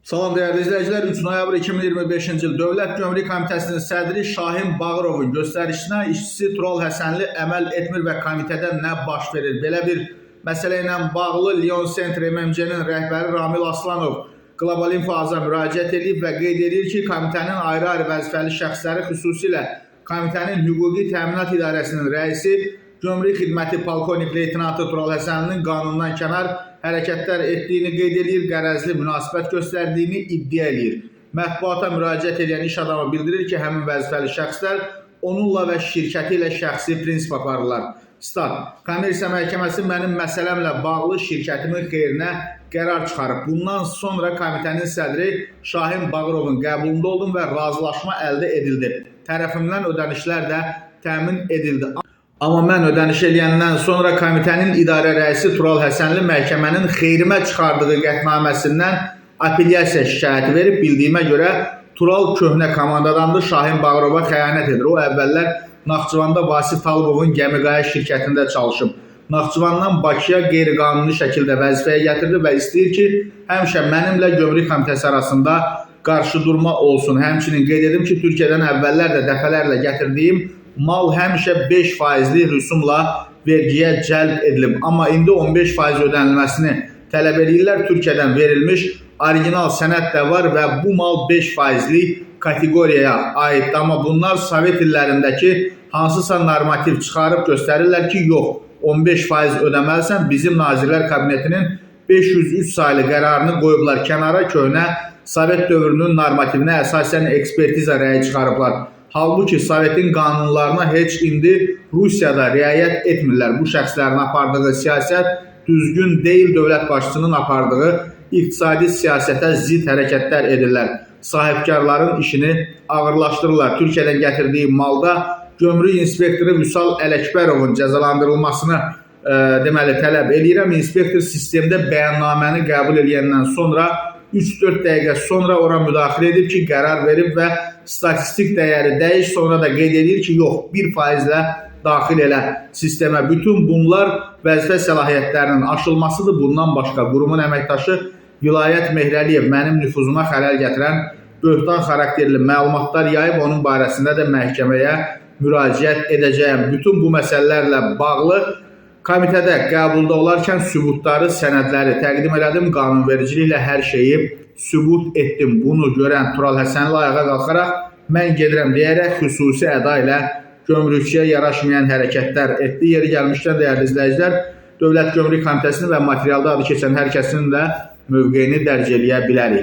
Salam değerli izleyiciler, 3 noyabr 2025-ci il Dövlət Gömrük Komitəsinin sədri Şahin Bağırovun göstərişinə işçisi Tural Həsənli əməl etmir və komitədə nə baş verir? Belə bir məsələ ilə bağlı Lyon Center MMC-nin rəhbəri Ramil Aslanov Qlobal Info-Aza müraciət edib və qeyd edir ki, komitənin ayrı-ayrı vəzifəli şəxsləri, xüsusilə komitənin Hüquqi Təminat İdarəsinin rəisi Gömrük Xidməti Polkovnik Leytenantı Tural Həsənlinin qanundan kənar hərəkətlər etdiyini qeyd edir, qərəzli münasibət göstərdiyini iddia edir. Mətbuata müraciət edən iş adamı bildirir ki, həmin vəzifəli şəxslər onunla və şirkəti ilə şəxsi prinsip aparırlar. Stat: Kommersiya Məhkəməsi mənim məsələmlə bağlı şirkətimin xeyrinə qərar çıxarıb. Bundan sonra komitənin sədri Şahin Bağırovun qəbulunda oldum və razılaşma əldə edildi. Tərəfimdən ödənişlər də təmin edildi. Amma mən ödəniş eləyəndən sonra komitənin idarə rəisi Tural Həsənli məhkəmənin xeyrimə çıxardığı qətnaməsindən apellyasiya şikayəti verib. Bildiyimə görə Tural köhnə komandadandır, Şahin Bağırova xəyanət edir. O əvvəllər Naxçıvanda Vasif Talıbovun Gəmiqaya şirkətində çalışıb. Naxçıvandan Bakıya qeyri-qanuni şəkildə vəzifəyə gətirdi və istəyir ki, həmişə mənimlə Gömrük Komitəsi arasında qarşıdurma olsun. Həmçinin qeyd edim ki, Türkiyədən əvvəllər də dəfələrlə gətirdiyim mal həmişə 5%li rüsumla vergiyə cəlb edilib. Amma indi 15% ödənilməsini tələb edirlər. Türkiyədən verilmiş orijinal sənəd də var və bu mal 5%li kateqoriyaya aiddir. Amma bunlar Sovet illərindəki hansısa normativ çıxarıb göstərirlər ki, yox, 15% ödəməlisən. Bizim Nazirlər Kabinetinin 503 saylı qərarını qoyublar kənara, köhnə Sovet dövrünün normativinə əsasən ekspertiza rəyi çıxarıblar. Halbuki Sovetin qanunlarına heç indi Rusiyada riayət etmirlər. Bu şəxslərin apardığı siyasət düzgün deyil, dövlət başçısının apardığı iqtisadi siyasətə zidd hərəkətlər edirlər. Sahibkarların işini ağırlaşdırırlar. Türkiyədən gətirdiyi malda Gömrük inspektoru Vüsal Ələkbərovun cəzalandırılmasını deməli tələb edirəm. İnspektor sistemdə bəyannaməni qəbul edəndən sonra 3-4 dəqiqə sonra ora müdaxilə edib ki, qərar verib və statistik dəyəri dəyiş, sonra da qeyd edir ki, yox, 1%-lə daxil elə sistemə. Bütün bunlar vəzifə səlahiyyətlərinin aşılmasıdır. Bundan başqa qurumun əməkdaşı Vilayət Mehrəliyev mənim nüfuzuma xələl gətirən böhtan xarakterli məlumatlar yayıb, onun barəsində də məhkəməyə müraciət edəcəyəm. Bütün bu məsələlərlə bağlı komitədə qəbulda olarkən sübutları, sənədləri təqdim elədim. Qanunvericiliklə hər şeyi sübut etdim. Bunu görən Tural Həsənli ayağa qalxaraq mən gedirəm deyərək xüsusi əda ilə gömrükçiyə yaraşmayan hərəkətlər etdi. Yeri gəlmişkən dəyərli izləyicilər, Dövlət Gömrük Komitəsinin və materialda adı keçən hər kəsin də mövqeyini dərc eləyə bilərik.